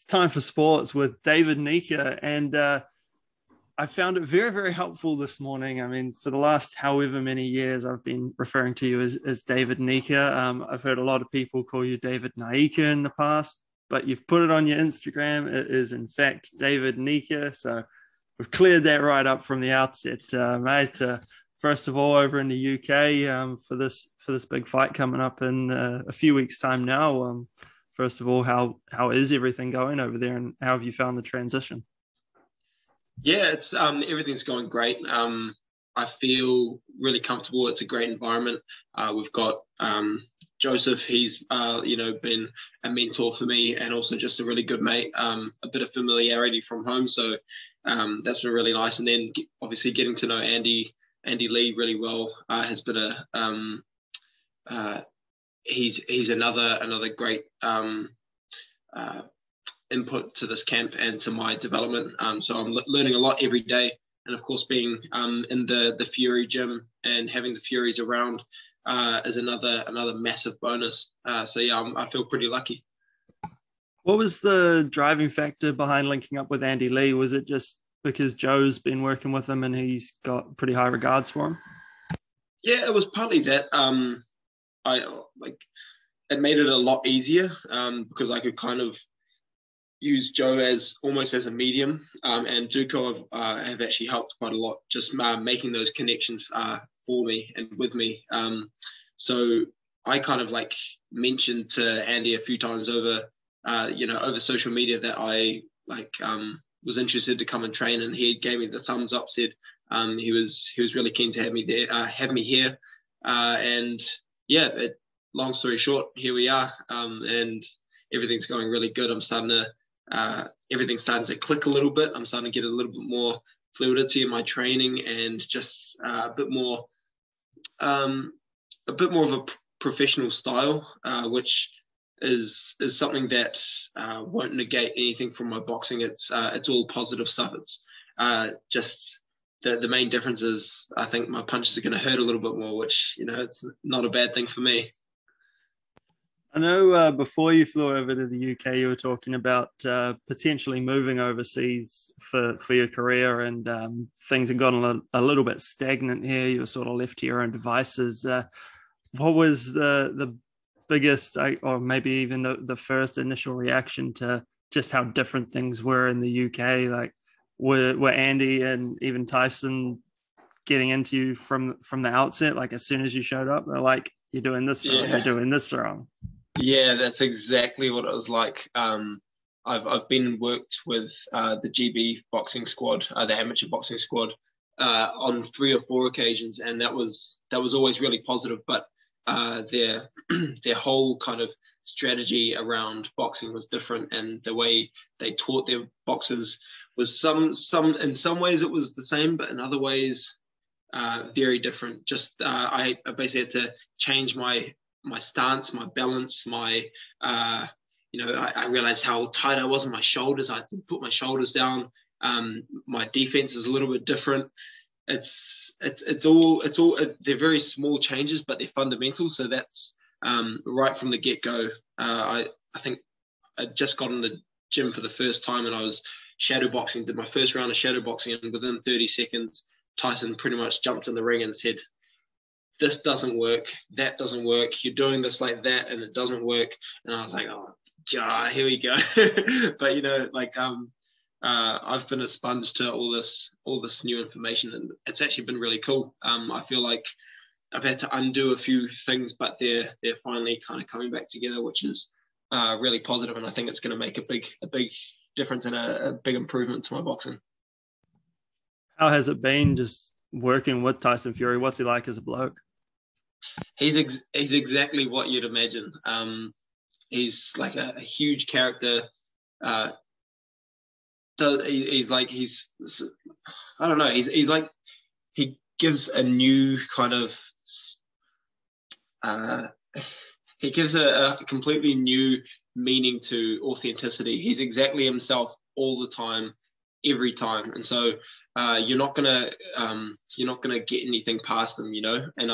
time for sports with David Nyika, and I found it very, very helpful this morning. I mean, for the last however many years, I've been referring to you as David Nyika. I've heard a lot of people call you David Nyika in the past, but you've put it on your Instagram. It is, in fact, David Nyika. So we've cleared that right up from the outset, mate. First of all, over in the UK for this big fight coming up in a few weeks' time now. First of all, how is everything going over there, and how have you found the transition? Yeah, it's everything's going great. I feel really comfortable. It's a great environment. We've got Joseph. He's been a mentor for me, and also just a really good mate. A bit of familiarity from home, so that's been really nice. And then obviously getting to know Andy Lee really well has been he's another great input to this camp and to my development. So I'm learning a lot every day, and of course being in the Fury gym and having the Furies around is another massive bonus. So yeah, I feel pretty lucky. What was the driving factor behind linking up with Andy Lee? Was it just because Joe's been working with him and he's got pretty high regards for him? Yeah, it was partly that. It made it a lot easier because I could kind of use Joe as almost as a medium, and Duco have actually helped quite a lot, just making those connections for me and with me. So I kind of mentioned to Andy a few times over social media that I was interested to come and train, and he gave me the thumbs up. Said he was really keen to have me there, have me here, and yeah. Long story short, here we are, and everything's going really good. Everything's starting to click a little bit. I'm starting to get a little bit more fluidity in my training, and just a bit more of a professional style, which is something that won't negate anything from my boxing. It's all positive stuff. It's just the main difference is I think my punches are going to hurt a little bit more, which it's not a bad thing for me. I know before you flew over to the UK, you were talking about potentially moving overseas for your career, and things have gotten a little bit stagnant here. You were sort of left to your own devices. What was the biggest, or maybe even the first initial reaction to just how different things were in the UK? Like, were Andy and even Tyson getting into you from the outset? Like, as soon as you showed up, they're like, "You're doing this wrong. You're doing this wrong." Yeah, that's exactly what it was like. I've been and worked with the GB boxing squad, the amateur boxing squad, on 3 or 4 occasions, and that was always really positive. But their whole kind of strategy around boxing was different, and the way they taught their boxers was some in some ways it was the same, but in other ways very different. Just I basically had to change my stance, my balance, I realized how tight I was on my shoulders. I had to put my shoulders down. My defense is a little bit different. It's all they're very small changes, but they're fundamental. So that's right from the get-go. I think I just got in the gym for the first time, and I was shadow boxing, did my first round of shadow boxing, and within 30 seconds, Tyson pretty much jumped in the ring and said, "This doesn't work, that doesn't work, you're doing this like that and it doesn't work." And I was like, "Oh God, here we go." But I've been a sponge to all this new information, and it's actually been really cool. I feel like I've had to undo a few things, but they're finally kind of coming back together, which is really positive, and I think it's going to make a big difference and a big improvement to my boxing. How has it been just working with Tyson Fury? What's he like as a bloke? He's exactly what you'd imagine. He's like a huge character. He's I don't know. He's like, he gives a new kind of he gives a completely new meaning to authenticity. He's exactly himself all the time, every time, and so you're not gonna get anything past him, And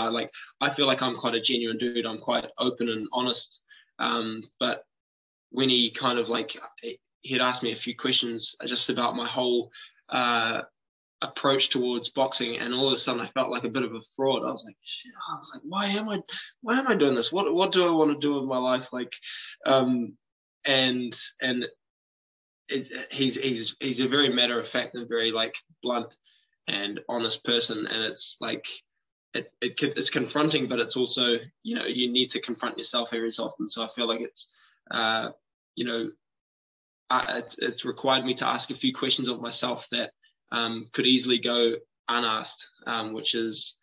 I feel like I'm quite a genuine dude. I'm quite open and honest, but when he kind of he'd asked me a few questions just about my whole approach towards boxing, and all of a sudden I felt like a bit of a fraud. I was like, shit, I was like, why am I doing this? What do I want to do with my life? Like, and he's a very matter of fact and very like blunt and honest person, and it's like it's confronting, but it's also, you know, you need to confront yourself every so often. So I feel like it's you know, it's required me to ask a few questions of myself that could easily go unasked, which is,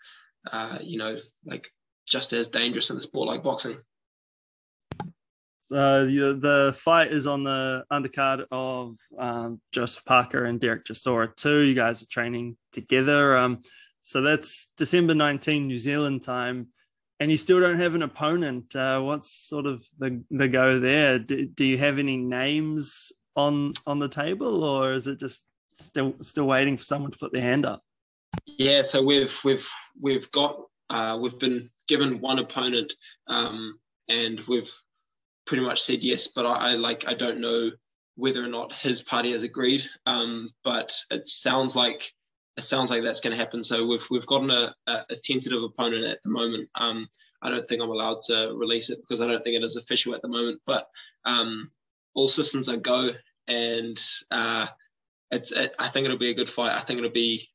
you know, like just as dangerous in a sport like boxing. The fight is on the undercard of Joseph Parker and Derek Chisora II. You guys are training together. So that's December 19, New Zealand time. And you still don't have an opponent. What's sort of the go there? Do you have any names on the table, or is it just still waiting for someone to put their hand up? Yeah, so we've been given one opponent, and we've pretty much said yes, but I don't know whether or not his party has agreed. But it sounds like that's going to happen. So we've gotten a tentative opponent at the moment. I don't think I'm allowed to release it because I don't think it is official at the moment. But all systems are go, and I think it'll be a good fight. I think it'll be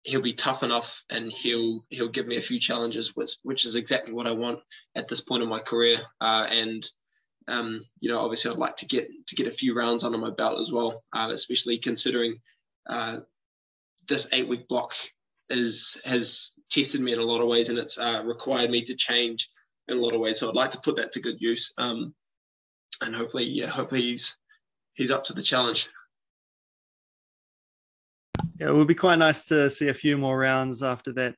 he'll be tough enough, and he'll give me a few challenges, which is exactly what I want at this point in my career. And you know, obviously, I'd like to get a few rounds under my belt as well, especially considering this 8-week block has tested me in a lot of ways, and it's required me to change in a lot of ways. So I'd like to put that to good use, and hopefully he's up to the challenge. Yeah, it would be quite nice to see a few more rounds after that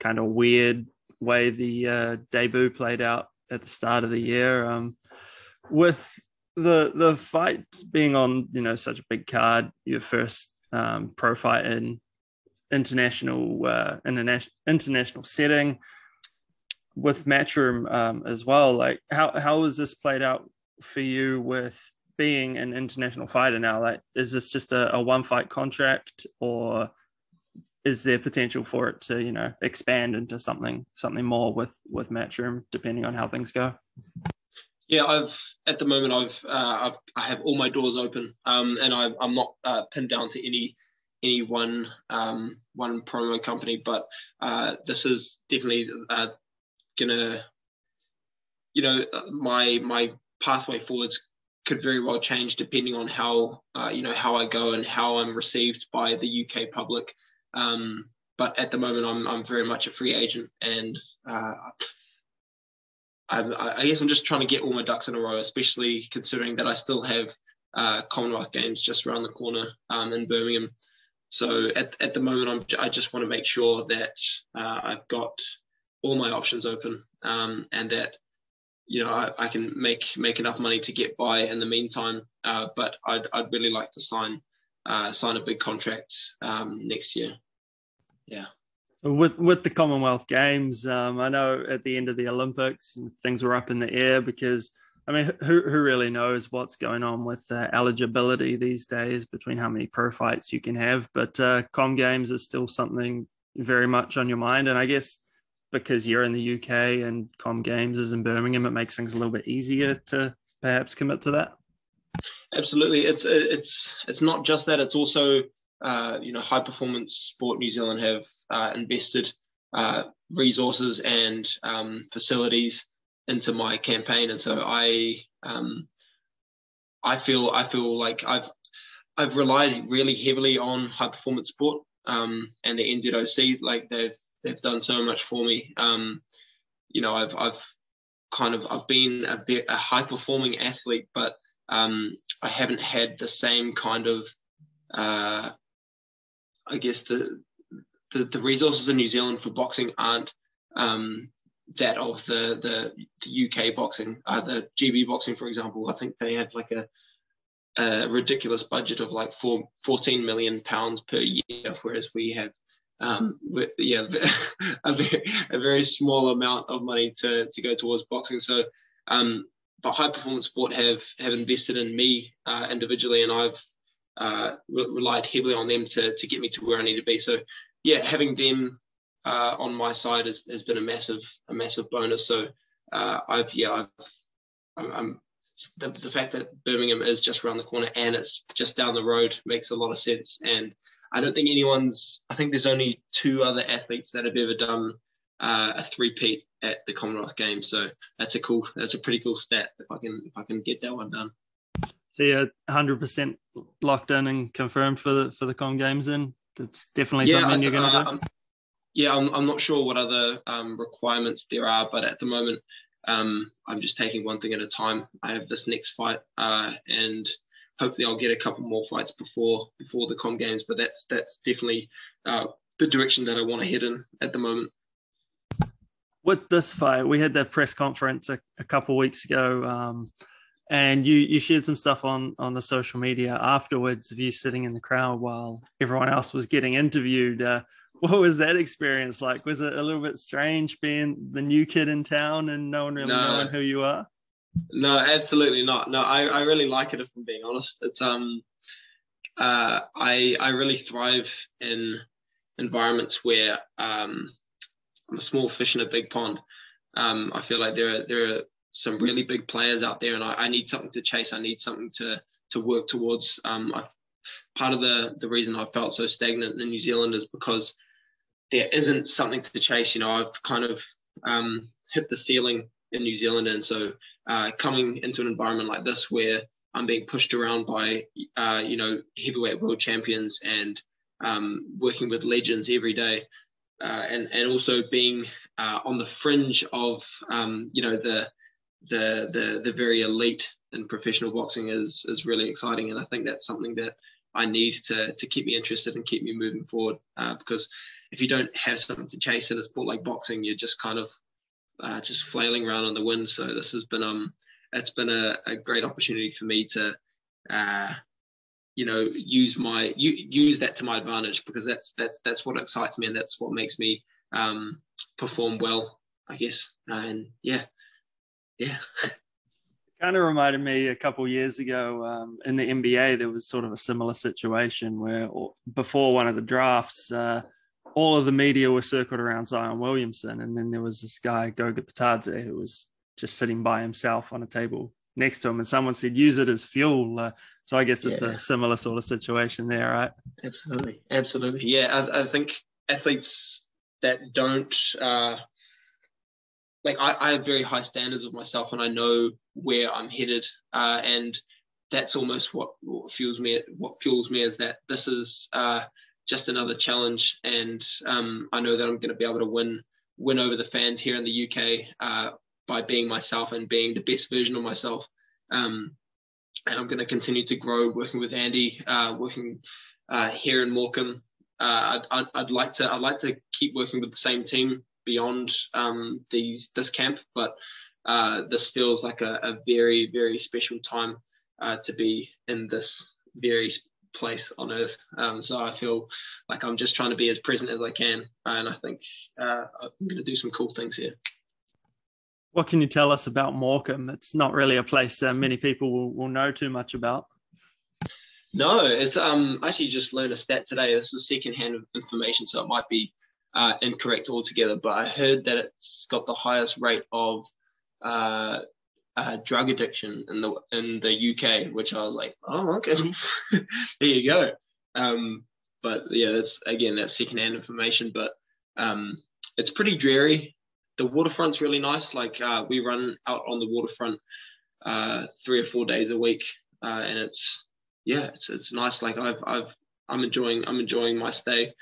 kind of weird way the debut played out at the start of the year. With the fight being on, you know, such a big card, your first pro fight in international setting with Matchroom as well. Like, how has this played out for you with being an international fighter now? Like, is this just a one fight contract, or is there potential for it to, you know, expand into something more with Matchroom, depending on how things go? Yeah, at the moment I have all my doors open, and I'm not pinned down to any one promo company, but this is definitely gonna, you know, my pathway forwards could very well change depending on how you know, how I go and how I'm received by the UK public. But at the moment, I'm very much a free agent, and I guess I'm just trying to get all my ducks in a row, especially considering that I still have Commonwealth Games just around the corner in Birmingham. So at the moment, I just want to make sure that I've got all my options open, and that, you know, I can make enough money to get by in the meantime. But I'd really like to sign a big contract next year. Yeah. So with the Commonwealth Games, I know at the end of the Olympics, things were up in the air because, I mean, who really knows what's going on with eligibility these days between how many pro fights you can have. But Com Games is still something very much on your mind. And I guess because you're in the UK and Com Games is in Birmingham, it makes things a little bit easier to perhaps commit to that. Absolutely. It's not just that. It's also, you know, High Performance Sport New Zealand have invested resources and facilities into my campaign, and so I feel like I've relied really heavily on High Performance Sport and the NZOC. Like they've done so much for me. You know, I've been a high performing athlete, but I haven't had the same kind of I guess the resources in New Zealand for boxing aren't that of the UK boxing. The GB boxing, for example, I think they have like a ridiculous budget of like £14 million per year, whereas we have a very small amount of money to go towards boxing. So but high performance sport have invested in me individually, and I've relied heavily on them to get me to where I need to be. So yeah, having them on my side has been a massive bonus. So the fact that Birmingham is just around the corner and it's just down the road makes a lot of sense. And I don't think I think there's only 2 other athletes that have ever done a three-peat at the Commonwealth Games. So that's a pretty cool stat if I can get that one done. So you're 100% locked in and confirmed for the Com Games then? That's definitely something you're going to do? I'm not sure what other requirements there are, but at the moment, I'm just taking one thing at a time. I have this next fight, and hopefully I'll get a couple more fights before the Com Games, but that's definitely the direction that I want to head in at the moment. With this fight, we had that press conference a couple of weeks ago, and you shared some stuff on the social media afterwards of you sitting in the crowd while everyone else was getting interviewed. What was that experience like? Was it a little bit strange being the new kid in town and no one really knowing who you are? No, absolutely not. No, I really like it, if I'm being honest. It's I really thrive in environments where I'm a small fish in a big pond. I feel like there are some really big players out there, and I need something to chase. I need something to work towards. Part of the reason I felt so stagnant in New Zealand is because there isn't something to chase. I've kind of hit the ceiling in New Zealand, and so coming into an environment like this where I'm being pushed around by heavyweight world champions and working with legends every day, and also being on the fringe of the very elite in professional boxing is really exciting. And I think that's something that I need to keep me interested and keep me moving forward, because if you don't have something to chase in a sport like boxing, you're just kind of just flailing around on the wind. So this has been it's been a great opportunity for me to use that to my advantage, because that's what excites me and that's what makes me perform well, I guess. And yeah. Kind of reminded me a couple of years ago in the NBA, there was sort of a similar situation where before one of the drafts, all of the media were circled around Zion Williamson. And then there was this guy, Goga Bitadze, who was just sitting by himself on a table next to him. And someone said, use it as fuel. So I guess it's a similar sort of situation there, right? Absolutely. Yeah, I think athletes that don't... I have very high standards of myself, and I know where I'm headed, and that's almost what fuels me. What fuels me is that this is just another challenge, and I know that I'm going to be able to win over the fans here in the UK by being myself and being the best version of myself. And I'm going to continue to grow, working with Andy, working here in Morecambe. I'd like to keep working with the same team beyond this camp, but this feels like a very, very special time to be in this very place on earth. So I feel like I'm just trying to be as present as I can, and I think I'm going to do some cool things here. What can you tell us about Morecambe? It's not really a place many people will know too much about. No, it's I actually just learned a stat today. This is secondhand information, so it might be incorrect altogether, but I heard that it's got the highest rate of drug addiction in the UK, which I was like, oh, okay, there you go. But yeah, that's secondhand information, but it's pretty dreary. The waterfront's really nice. Like we run out on the waterfront 3 or 4 days a week, and it's nice. Like I'm enjoying my stay,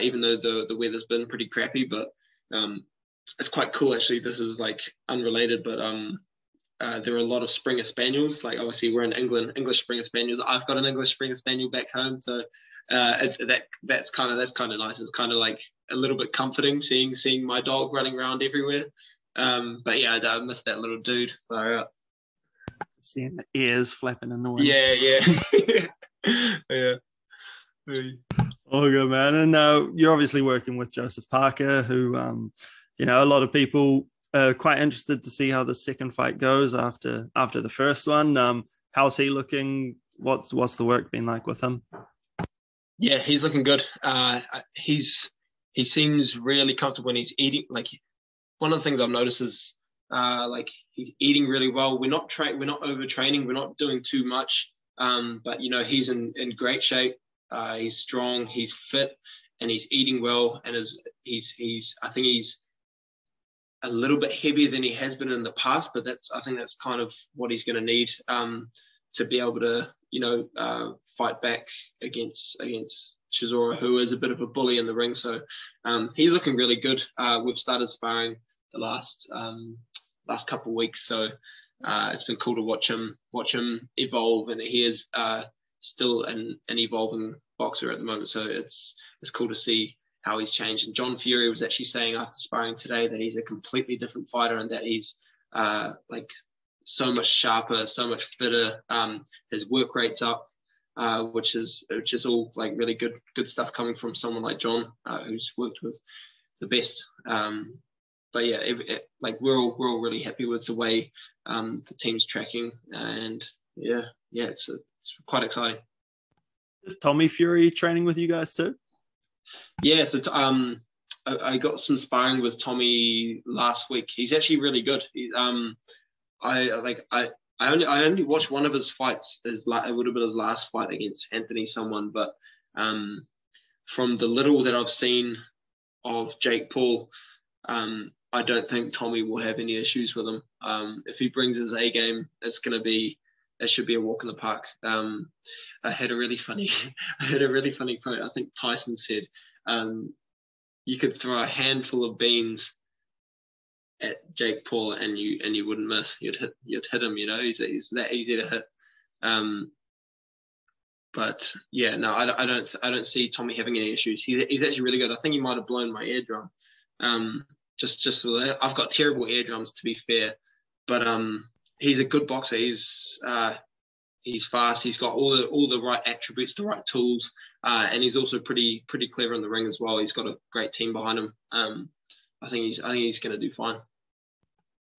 even though the weather's been pretty crappy, but it's quite cool actually. This is like unrelated, but there are a lot of Springer Spaniels. Like obviously we're in England, English Springer Spaniels. I've got an English Springer Spaniel back home, so that's kind of nice. It's kind of like a little bit comforting seeing my dog running around everywhere. But yeah, I miss that little dude. Seeing the ears flapping in the wind. Yeah. Yeah. Oh, good, man. And you're obviously working with Joseph Parker, who, a lot of people quite interested to see how the second fight goes after the first one. How's he looking? What's the work been like with him? Yeah, he's looking good. He seems really comfortable when he's eating. Like, one of the things I've noticed is like, he's eating really well. We're not overtraining. We're not doing too much. But he's in great shape. He's strong. He's fit, and he's eating well. And I think he's a little bit heavier than he has been in the past. But I think that's kind of what he's going to need to be able to fight back against Chisora, who is a bit of a bully in the ring. So he's looking really good. We've started sparring the last couple of weeks, so it's been cool to watch him evolve, and he is still an evolving boxer at the moment. So it's cool to see how he's changed. And John Fury was actually saying after sparring today that he's a completely different fighter, and that he's like so much sharper, so much fitter. His work rate's up, which is all like really good stuff coming from someone like John, who's worked with the best. But yeah, like we're all really happy with the way the team's tracking, and yeah, it's quite exciting. Is Tommy Fury training with you guys too? Yeah, so I got some sparring with Tommy last week. He's actually really good. I only watched one of his fights. It would have been his last fight against Anthony someone, but from the little that I've seen of Jake Paul, I don't think Tommy will have any issues with him. If he brings his A game, it should be a walk in the park. I had a really funny quote. I think Tyson said, you could throw a handful of beans at Jake Paul and you wouldn't miss. You'd hit him. He's that easy to hit. But yeah, no, I don't see Tommy having any issues. He's actually really good. I think he might have blown my eardrum. Just for that. I've got terrible eardrums, to be fair, but he's a good boxer. He's fast. He's got all the right attributes, the right tools, and he's also pretty clever in the ring as well. He's got a great team behind him. I think he's going to do fine.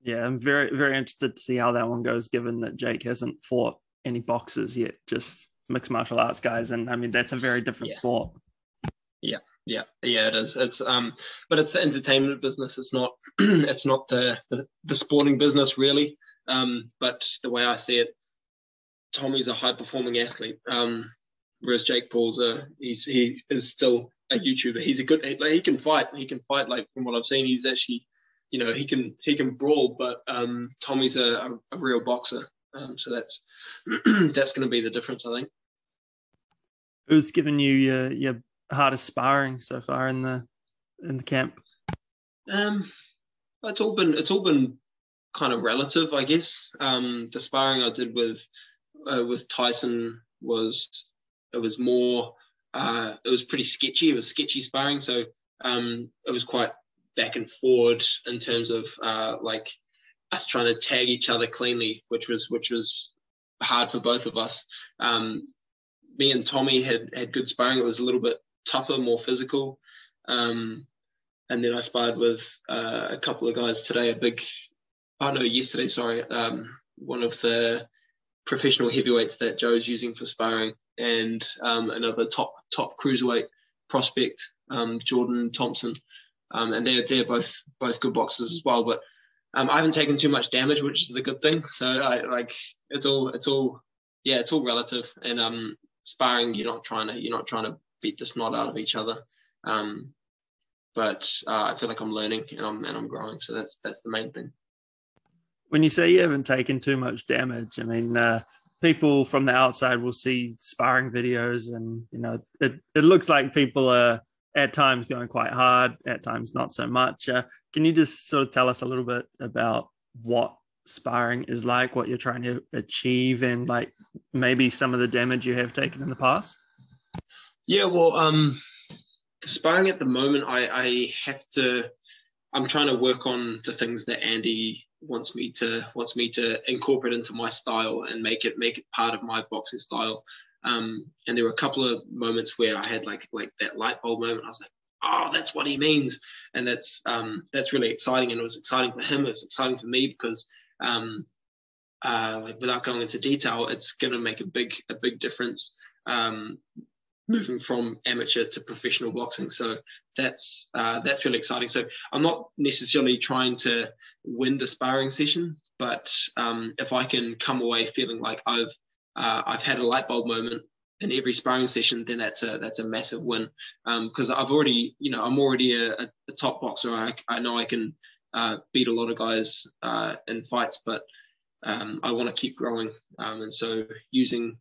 Yeah, I'm very, very interested to see how that one goes, given that Jake hasn't fought any boxers yet, just mixed martial arts guys, and I mean that's a very different sport. Yeah, it is. It's but it's the entertainment business. It's not it's not the sporting business really. But the way I see it, Tommy's a high performing athlete. Whereas Jake Paul's he is still a YouTuber. He's a good, like, he can fight. Like, from what I've seen, he's actually, he can brawl. But Tommy's a real boxer. So that's going to be the difference, I think. Who's given you your hardest sparring so far in the camp? It's all been kind of relative, I guess. The sparring I did with Tyson was more. It was pretty sketchy. It was sketchy sparring, so it was quite back and forward in terms of like us trying to tag each other cleanly, which was hard for both of us. Me and Tommy had good sparring. It was a little bit tougher, more physical. And then I sparred with a couple of guys today. Yesterday, sorry. One of the professional heavyweights that Joe's using for sparring, and another top cruiserweight prospect, Jordan Thompson. And they're both good boxers as well. But I haven't taken too much damage, which is the good thing. So it's all relative. And sparring, you're not trying to beat the snot out of each other. But I feel like I'm learning and I'm growing. So that's the main thing. When you say you haven't taken too much damage, I mean, people from the outside will see sparring videos, and it looks like people are at times going quite hard, at times not so much. Can you just sort of tell us a little bit about what sparring is like, what you're trying to achieve, and like maybe some of the damage you have taken in the past? Yeah, well, sparring at the moment, I'm trying to work on the things that Andy wants me to incorporate into my style and make it part of my boxing style. And there were a couple of moments where I had like that light bulb moment. I was like, oh, that's what he means. And that's really exciting. And it was exciting for him. It was exciting for me because like without going into detail, it's going to make a big difference moving from amateur to professional boxing. So that's really exciting. So I'm not necessarily trying to win the sparring session, but if I can come away feeling like I've had a light bulb moment in every sparring session, then that's a massive win. Because I'm already a top boxer. I know I can beat a lot of guys in fights, but I want to keep growing. And so using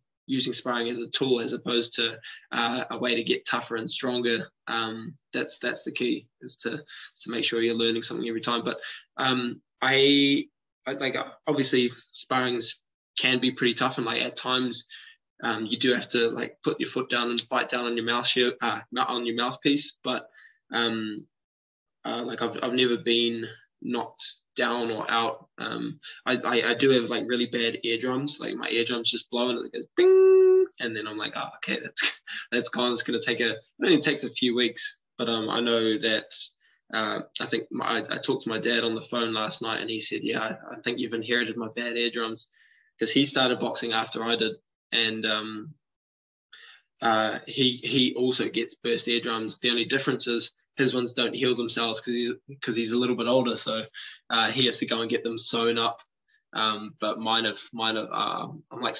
sparring as a tool as opposed to a way to get tougher and stronger, that's the key, is to make sure you're learning something every time. But I like, obviously sparrings can be pretty tough, and like at times you do have to like put your foot down and bite down on your on your mouthpiece. But like I've never been knocked down or out. I do have like really bad eardrums, like my eardrums just blow and it goes bing, and then I'm like, oh, okay, that's gone. It's gonna it only takes a few weeks, but I know that I think I talked to my dad on the phone last night, and he said, yeah, I think you've inherited my bad eardrums, because he started boxing after I did, and he also gets burst eardrums. The only difference is his ones don't heal themselves because he's a little bit older, so he has to go and get them sewn up. But mine have I'm like,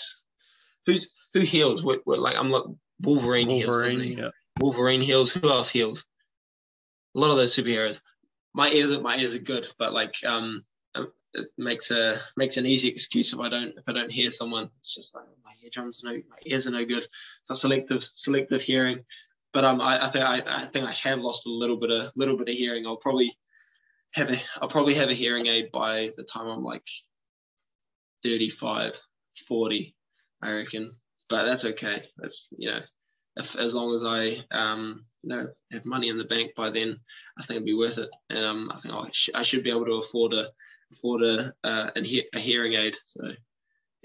who heals? We're like, I'm like Wolverine heals, doesn't he? Yeah. Wolverine heals. Who else heals? A lot of those superheroes. My ears are good, but like it makes an easy excuse if I don't hear someone. It's just like my ears are no good. For selective hearing. But I think I have lost a little bit of hearing. I'll probably have a hearing aid by the time I'm like 35, 40, I reckon. But that's okay. That's, as long as I have money in the bank by then, I think it'd be worth it. And I think I should be able to afford a hearing aid. So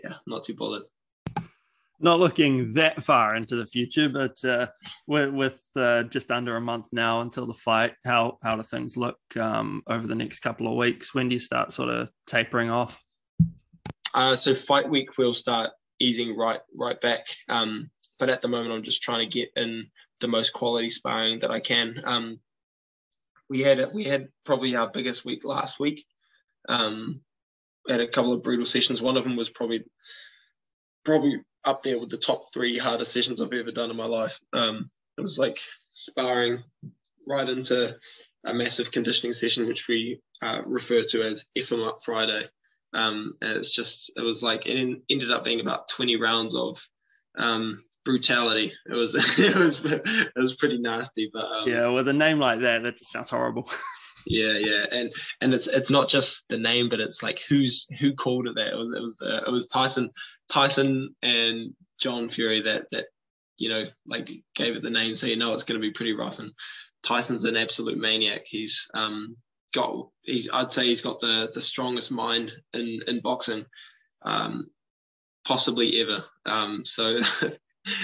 yeah, not too bothered. Not looking that far into the future, but with just under a month now until the fight, how do things look over the next couple of weeks? When do you start sort of tapering off? So fight week we'll start easing right back. But at the moment, I'm just trying to get in the most quality sparring that I can. We had probably our biggest week last week. We had a couple of brutal sessions. One of them was probably up there with the top 3 hardest sessions I've ever done in my life. It was like sparring right into a massive conditioning session, which we refer to as F 'em Up Friday. And it was like, it ended up being about 20 rounds of brutality. It was pretty nasty, but yeah, with a name like that just sounds horrible. Yeah, and it's not just the name, but it's like who called it that. It was Tyson and John Fury that like gave it the name, so it's going to be pretty rough. And Tyson's an absolute maniac. I'd say he's got the strongest mind in boxing, possibly ever. So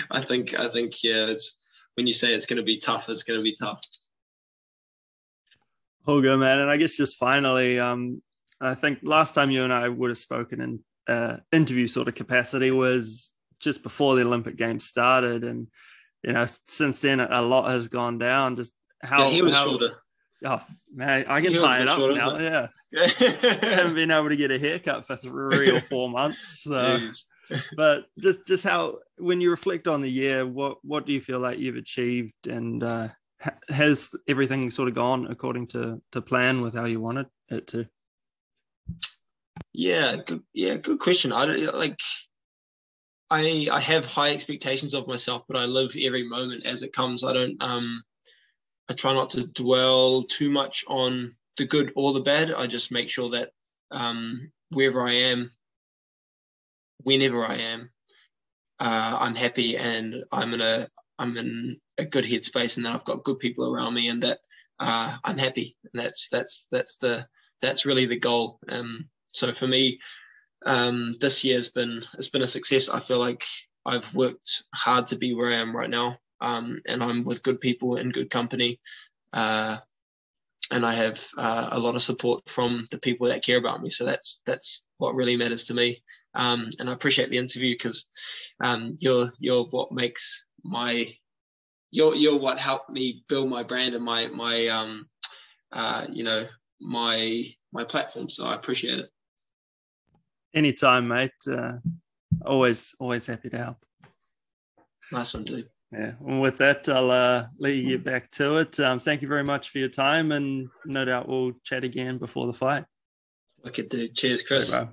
I think yeah, it's, when you say it's going to be tough, it's going to be tough. Oh, good, man. And I guess just finally, I think last time you and I would have spoken in interview sort of capacity was just before the Olympic Games started, and since then a lot has gone down. Just how he was shorter. Oh man, I can tie it up now. Yeah, I haven't been able to get a haircut for 3 or 4 months. So. But just how, when you reflect on the year, what do you feel like you've achieved, and has everything sort of gone according to plan with how you wanted it to? Yeah, good question. I have high expectations of myself, but I live every moment as it comes. I try not to dwell too much on the good or the bad. I just make sure that wherever I am, whenever I am, I'm happy, and I'm in a good headspace, and that I've got good people around me, and that I'm happy. And that's really the goal. So for me, this year it's been a success. I feel like I've worked hard to be where I am right now, and I'm with good people in good company. and I have a lot of support from the people that care about me. So that's what really matters to me. And I appreciate the interview because you're what makes you're what helped me build my brand and my platform. So I appreciate it. Anytime, mate. Always happy to help. Nice one, dude. Yeah. And with that, I'll let you get back to it. Thank you very much for your time, and no doubt we'll chat again before the fight. Okay, dude. Cheers, Chris. Bye,